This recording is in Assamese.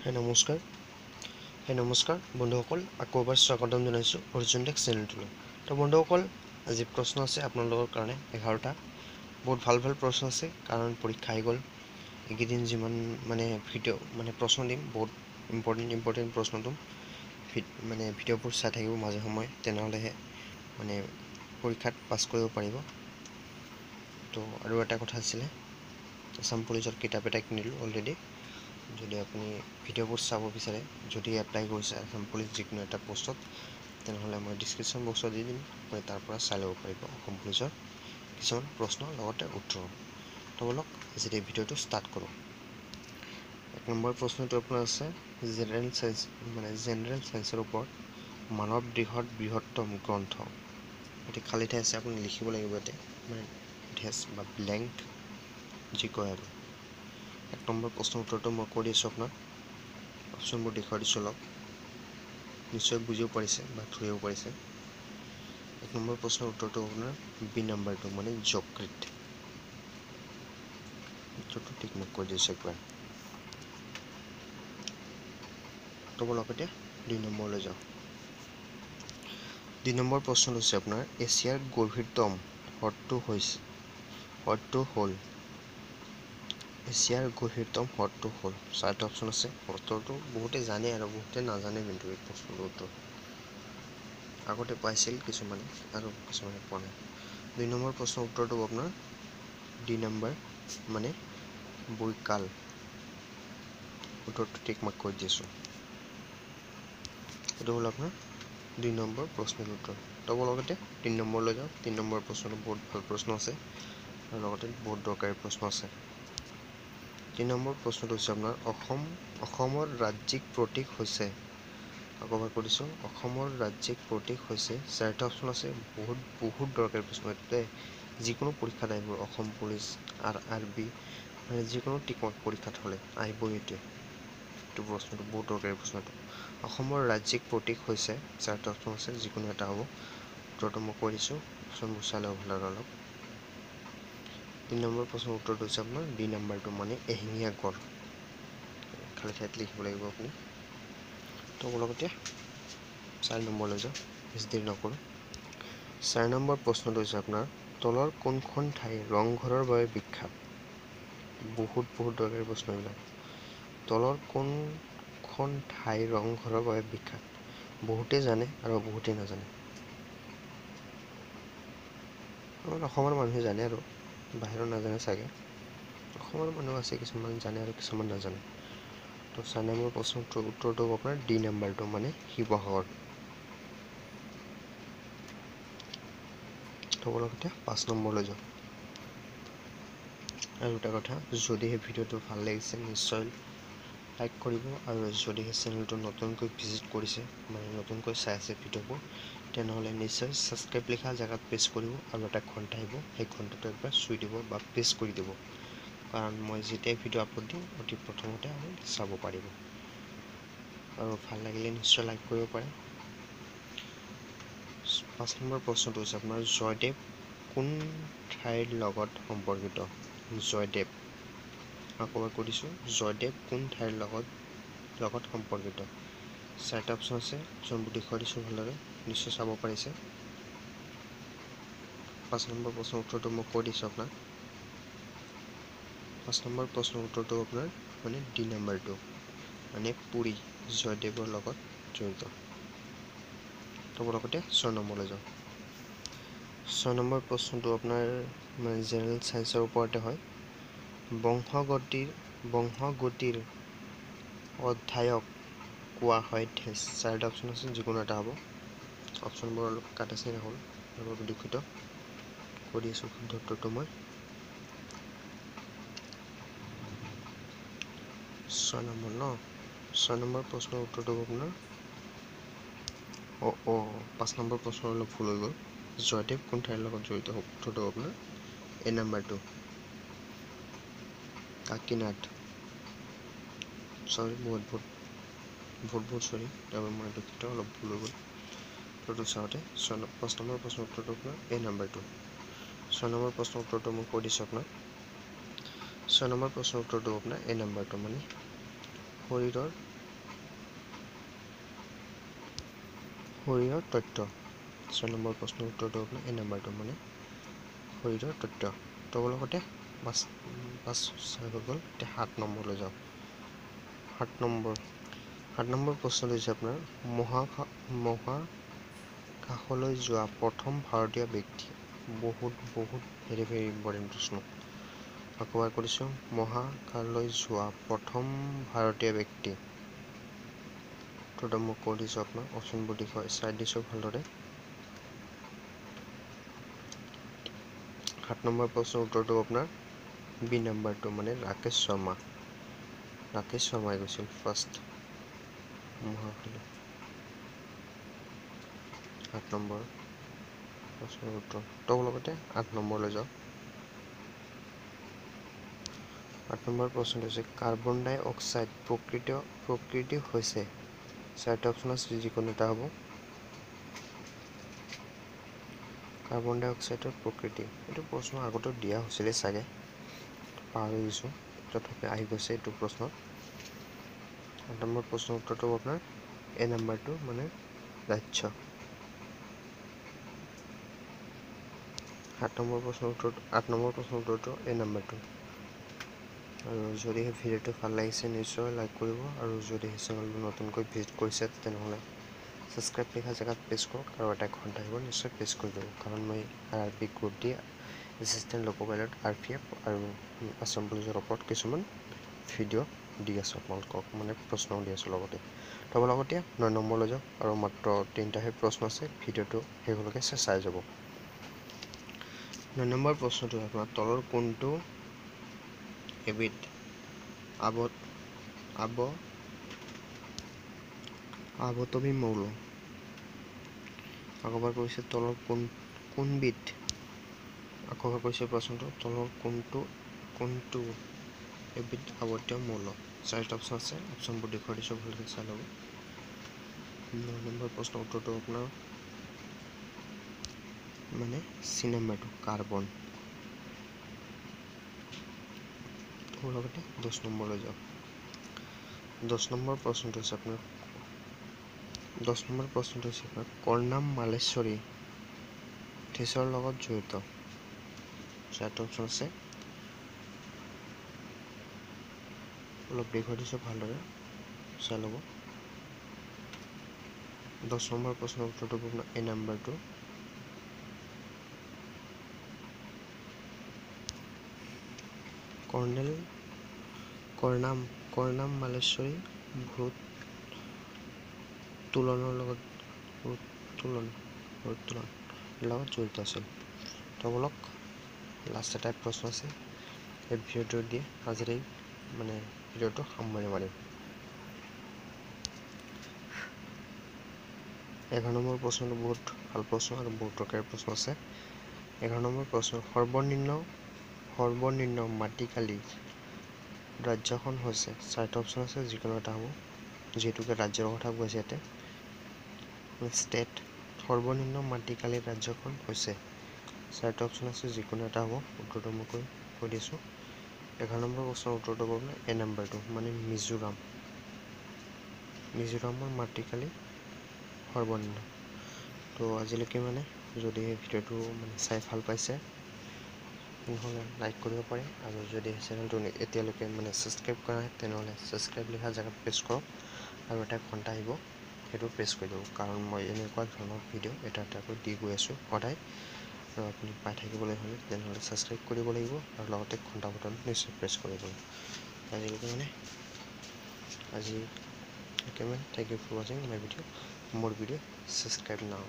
নমস্কাৰ বন্ধুসকল, আকৌ এবাৰ স্বাগতম জনাইছোঁ অৰ্জুন টেক চেনেলটোলৈ। তো বন্ধুসকল, আজি প্ৰশ্ন আছে আপোনালোকৰ কাৰণে 11টা। বহুত ভাল প্ৰশ্ন আছে, কাৰণ পৰীক্ষা আহি গ'ল। এইকেইদিন যিমান ভিডিঅ' প্ৰশ্ন দিম, বহুত ইম্পৰ্টেণ্ট প্ৰশ্ন দিম। ভিডিঅ'বোৰ চাই থাকিব মাজে সময়ে, তেনেহ'লেহে পৰীক্ষাত পাছ কৰিব পাৰিব। তো আৰু এটা কথা আছিলে, আসাম পুলিচৰ কিতাপ এটা কিনিলোঁ অলৰেডি। যদি আপুনি ভিডিঅ'বোৰ চাব বিচাৰে, যদি এপ্লাই কৰিছে আসাম পুলিচ যিকোনো এটা পোষ্টত, তেনেহ'লে মই ডিছক্ৰিপশ্যন বক্সত দি দিম, আপুনি তাৰ পৰা চাই ল'ব পাৰিব অসম পুলিচৰ কিছুমান প্ৰশ্ন লগতে উত্তৰ। তো বলক আজি এই ভিডিঅ'টো ষ্টাৰ্ট কৰোঁ। 1 নম্বৰ প্ৰশ্নটো আপোনাৰ আছে জেনেৰেল চায়েন্সৰ ওপৰত মানৱ দেহৰ বৃহত্তম গ্ৰন্থ। এটি খালী ঠাই আছে, আপুনি লিখিব লাগিব ইয়াতে বা ব্লেংক যি কয় আৰু। 1 নম্বৰ প্ৰশ্নৰ উত্তৰটো মই কৈ দিছোঁ আপোনাক, অপশ্যনবোৰ দেখুৱাই দিছোঁ অলপ, নিশ্চয় বুজিও পাৰিছে বা ধৰিব পাৰিছে। 1 নম্বৰ প্ৰশ্নৰ উত্তৰটো আপোনাৰ বি নাম্বাৰটো যকৃত। উত্তৰটো ঠিক মই কৈ দিছোঁ একবাৰ। তো বলক এতিয়া 2 নম্বৰলৈ যাওঁ। 2 নম্বৰ প্ৰশ্নটো হৈছে আপোনাৰ এছিয়াৰ গভীৰতম হ্ৰদটো হ'ল এছিয়াৰ গভীৰতম হ্ৰদটো হ'ল। 4টা অপশ্যন আছে। উত্তৰটো বহুতে জানে আৰু বহুতে নাজানে, কিন্তু এই প্ৰশ্নটোৰ উত্তৰ আগতে পাইছিল কিছুমানে আৰু কিছুমানে পোৱা নাই। 2 নম্বৰ প্ৰশ্নৰ উত্তৰটো আপোনাৰ ডি নম্বৰ বৈকাল। উত্তৰটো ঠিক মই কৈ দিছোঁ। এইটো হ'ল আপোনাৰ 2 নম্বৰ প্ৰশ্নৰ উত্তৰ। তো লগতে 3 নম্বৰলৈ যাওঁ। 3 নম্বৰ প্ৰশ্নটো বহুত ভাল প্ৰশ্ন আছে আৰু লগতে বহুত দৰকাৰী প্ৰশ্ন আছে। 3 নম্বৰ প্ৰশ্নটো হৈছে আপোনাৰ অসমৰ ৰাজ্যিক প্ৰতীক হৈছে, আকৌ এবাৰ কৈ দিছোঁ, অসমৰ ৰাজ্যিক প্ৰতীক হৈছে। 4টা অপশ্যন আছে। বহুত দৰকাৰী প্ৰশ্ন এইটো। যিকোনো পৰীক্ষাত আহিব, অসম পুলিচ, RRB, যিকোনো টিকট পৰীক্ষাত হ'লে আহিবই এইটো প্ৰশ্নটো, বহুত দৰকাৰী প্ৰশ্নটো। অসমৰ ৰাজ্যিক প্ৰতীক হৈছে, 4টা অপশ্যন আছে, যিকোনো এটা হ'ব। উত্তৰটো মই কৈ দিছোঁ, অপশ্যনবোৰ চাই ল'ব ভাল আৰু অলপ। 3 নম্বৰ প্ৰশ্নৰ উত্তৰটো হৈছে আপোনাৰ ডি নাম্বাৰটো এশিঙীয়া গড়। খালী ঠাইত লিখিব লাগিব আপুনি। তো লগতে 4 নম্বৰলৈ যাওঁ, বেছি দেৰি নকৰোঁ। 4 নম্বৰ প্ৰশ্নটো হৈছে আপোনাৰ তলৰ কোনখন ঠাই ৰংঘৰৰ বাবে বিখ্যাত। বহুত দৰকাৰী প্ৰশ্ন এইবিলাক। তলৰ কোনখন ঠাই ৰংঘৰৰ বাবে বিখ্যাত। বহুতে জানে আৰু বহুতে নাজানে। আমাৰ অসমৰ মানুহে জানে আৰু বাহিৰৰ নাজানে চাগে। অসমৰ মানুহ আছে, কিছুমান জানে আৰু কিছুমান নাজানে। তো 4 নম্বৰ প্ৰশ্নটোৰ উত্তৰটো হ'ব আপোনাৰ ডি নাম্বাৰটো শিৱসাগৰ। তো লগতে 5 নম্বৰলৈ যাওঁ। আৰু এটা কথা, যদিহে ভিডিঅ'টো ভাল লাগিছে নিশ্চয় লাইক কৰিব, আৰু যদিহে চেনেলটো নতুনকৈ ভিজিট কৰিছে, নতুনকৈ চাই আছে ভিডিঅ'বোৰ, তেনেহ'লে নিশ্চয় ছাবস্ক্ৰাইব লিখা জেগাত প্ৰেছ কৰিব আৰু এটা ঘণ্টা আহিব, সেই ঘণ্টাটো একবাৰ চুই দিব বা প্ৰেছ কৰি দিব, কাৰণ মই যেতিয়াই ভিডিঅ' আপলোড দিম অতি প্ৰথমতে আপুনি চাব পাৰিব। আৰু ভাল লাগিলে নিশ্চয় লাইক কৰিব পাৰে। 5 নম্বৰ প্ৰশ্নটো হৈছে আপোনাৰ জয়দেৱ কোন ঠাইৰ লগত সম্পৰ্কিত। জয়দেৱ, আকৌ এবাৰ কৈ দিছোঁ, জয়দেৱ কোন ঠাইৰ লগত সম্পৰ্কিত। 4টা অপশ্যন আছে, অপশ্যনবোৰ দেখুৱাই দিছোঁ ভালদৰে, নিশ্চয় চাব পাৰিছে। 5 নম্বৰ প্ৰশ্নৰ উত্তৰটো মই কৈ দিছোঁ আপোনাক। 5 নম্বৰ প্ৰশ্নৰ উত্তৰটো আপোনাৰ ডি নাম্বাৰটো পুৰী, জয়দেৱৰ লগত জড়িত। তো লগতে 6 নম্বৰলৈ যাওঁ। 6 নম্বৰ প্ৰশ্নটো আপোনাৰ জেনেৰেল চায়েন্সৰ ওপৰতে হয়। বংশগতিৰ অধ্যায়ক কোৱা হয় ডেছ। 4টা অপশ্যন আছে, যিকোনো এটা হ'ব। অপশ্যনবোৰ অলপ কাটা চিঙা হ'ল, সেইবাবে দুঃখিত। কৈ দি আছোঁ শুদ্ধ উত্তৰটো মই। 6 নম্বৰ প্ৰশ্নৰ উত্তৰটো আপোনাৰ 5 নম্বৰ প্ৰশ্ন অলপ ভুল হৈ গ'ল। জয়দেৱ কোন ঠাইৰ লগত জড়িত, উত্তৰটো আপোনাৰ এ নাম্বাৰটো কাকিনাথ। চৰি, বহুত চৰি, তাৰবাবে মই দুঃখিত, অলপ ভুল হৈ গ'ল উত্তৰটো চাওঁতে। 5 নম্বৰ প্ৰশ্নৰ উত্তৰটো আপোনাৰ এ নাম্বাৰটো। 6 নম্বৰ প্ৰশ্নৰ উত্তৰটো মই কৈ দিছোঁ আপোনাক। 6 নম্বৰ প্ৰশ্নৰ উত্তৰটো আপোনাৰ এ নাম্বাৰটো শৰীৰৰ শৰীৰৰ তথ্য 6 নম্বৰ প্ৰশ্নৰ উত্তৰটো আপোনাৰ এই নম্বৰটো মানে শৰীৰৰ তথ্য। তো লগতে 5 হৈ গ'ল। এতিয়া 7 নম্বৰলৈ যাওঁ। 7 নম্বৰ প্ৰশ্নটো হৈছে আপোনাৰ মহাকাশলৈ যোৱা প্ৰথম ভাৰতীয় ব্যক্তি। বহুত ভেৰি ইম্পৰ্টেণ্ট প্ৰশ্ন। আকৌ এবাৰ কৰিছোঁ, মহাকাশলৈ যোৱা প্ৰথম ভাৰতীয় ব্যক্তি। তো মই কৈ দিছোঁ আপোনাক, অপশ্যনবোৰ চাই দিছোঁ ভালদৰে। 7 নম্বৰ প্ৰশ্নৰ উত্তৰটো আপোনাৰ বি নম্বৰটো মানে ৰাকেশ শৰ্মাই গৈছিল ফাৰ্ষ্ট মহাকাশলৈ। 7 নম্বৰ প্ৰশ্নৰ উত্তৰ। তো লগতে 8 নম্বৰলৈ যাওঁ। 8 নম্বৰ প্ৰশ্নটো হৈছে কাৰ্বন ডাই অক্সাইড প্ৰকৃতি হৈছে। 4টা অপশ্যন আছে, যিকোনো এটা হ'ব। কাৰ্বন ডাই অক্সাইডৰ প্ৰকৃতি, এইটো প্ৰশ্ন আগতেও দিয়া হৈছিলে চাগে, পাহৰি গৈছোঁ, তথাপি আহি গৈছে এইটো প্ৰশ্ন। 8 নম্বৰ প্ৰশ্নৰ উত্তৰটো আপোনাৰ এ নম্বৰটো মানে ৰাজ্য। 8 নম্বৰ প্ৰশ্নৰ উত্তৰটো এ নম্বৰটো। আৰু যদিহে ভিডিঅ'টো ভাল লাগিছে নিশ্চয় লাইক কৰিব, আৰু যদিহে চেনেলটো নতুনকৈ ভিজিট কৰিছে তেনেহ'লে ছাবস্ক্ৰাইব লিখা জেগাত প্ৰেছ কৰক, আৰু এটা ঘণ্টা আহিব নিশ্চয় প্ৰেছ কৰি দিব, কাৰণ মই RRB গ্ৰুপ ডি, এছিষ্টেণ্ট লোক পাইলট, RPF আৰু আছাম পুলিচৰ ওপৰত কিছুমান ভিডিঅ' দি আছোঁ আপোনালোকক, মানে প্ৰশ্নও দি আছোঁ লগতে। তো লগতে 9 নম্বৰলৈ যাওক, আৰু মাত্ৰ 3টাহে প্ৰশ্ন আছে, ভিডিঅ'টো শেষলৈকে চাই যাব। 9 নম্বৰ প্ৰশ্নটো আপোনাৰ তলৰ কোনটো এবিধ আৱতবী মৌল। আকৌ এবাৰ কৈছে, তলৰ কোনবিধ, আকৌ এবাৰ কৈছে প্ৰশ্নটো, তলৰ কোনটো এবিধ আৱতীয় মৌল। 4টা অপশ্যন আছে, অপশ্যনবোৰ দেখুৱাই দিছোঁ, ভালকৈ চাই ল'ব। 9 নম্বৰ প্ৰশ্নৰ উত্তৰটো আপোনাৰ মানে চি নম্বৰটো কাৰ্বন। লগতে 10 নম্বৰলৈ যাওক। 10 নম্বৰ প্ৰশ্নটো হৈছে আপোনাৰ কৰ্ণাম মালেশ্বৰী থিছৰ লগত জড়িত। 4টা অপশ্যন আছে, অলপ দেখুৱাই দিছোঁ, ভালদৰে চাই ল'ব। 10 নম্বৰ প্ৰশ্নৰ উত্তৰটো আপোনাৰ এ নম্বৰটো কৰ্ণাম মালেশ্বৰী ভূত্তোলনৰ লগত জড়িত আছিল। তো বলক লাষ্ট এটা প্ৰশ্ন আছে, এই ভিডিঅ'টো দিয়ে আজিৰ মানে ভিডিঅ'টো সামৰণি মাৰিম। 11 নম্বৰ প্ৰশ্নটো বহুত ভাল প্ৰশ্ন আৰু বহুত দৰকাৰী প্ৰশ্ন আছে। 11 নম্বৰ প্ৰশ্ন, সৰ্বনিম্ন মাটিকালি ৰাজ্যখন হৈছে। 4টা অপশ্যন আছে, যিকোনো এটা হ'ব, যিহেতুকে ৰাজ্যৰ কথা কৈছে ইয়াতে। ষ্টেট, সৰ্বনিম্ন মাটিকালি ৰাজ্যখন হৈছে। 4টা অপশ্যন আছে, যিকোনো এটা হ'ব, উত্তৰটো মই কৈ দিছোঁ। 11 নম্বৰ প্ৰশ্নৰ উত্তৰটো হ'ব আপোনাৰ এ নম্বৰটো মানে মিজোৰামৰ মাটিকালি সৰ্বনিম্ন। তো আজিলৈকে মানে যদি ভিডিঅ'টো মানে চাই ভাল পাইছে তেনেহ'লে লাইক কৰিব পাৰে, আৰু যদি চেনেলটো এতিয়ালৈকে মানে ছাবস্ক্ৰাইব কৰা নাই তেনেহ'লে ছাবস্ক্ৰাইব লিখা জেগাত প্ৰেছ কৰক, আৰু এটা ঘণ্টা আহিব সেইটো প্ৰেছ কৰি দিব, কাৰণ মই এনেকুৱা ধৰণৰ ভিডিঅ' এটাকৈ দি গৈ আছোঁ সদায়, আৰু আপুনি পাই থাকিবলৈ হ'লে তেনেহ'লে ছাবস্ক্ৰাইব কৰিব লাগিব, আৰু লগতে ঘণ্টা বটন নিশ্চয় প্ৰেছ কৰিব লাগিব। আজিলৈকে থেংক ইউ ফৰ ৱাচিং মাই ভিডিঅ', মোৰ ভিডিঅ', ছাবস্ক্ৰাইব নাও।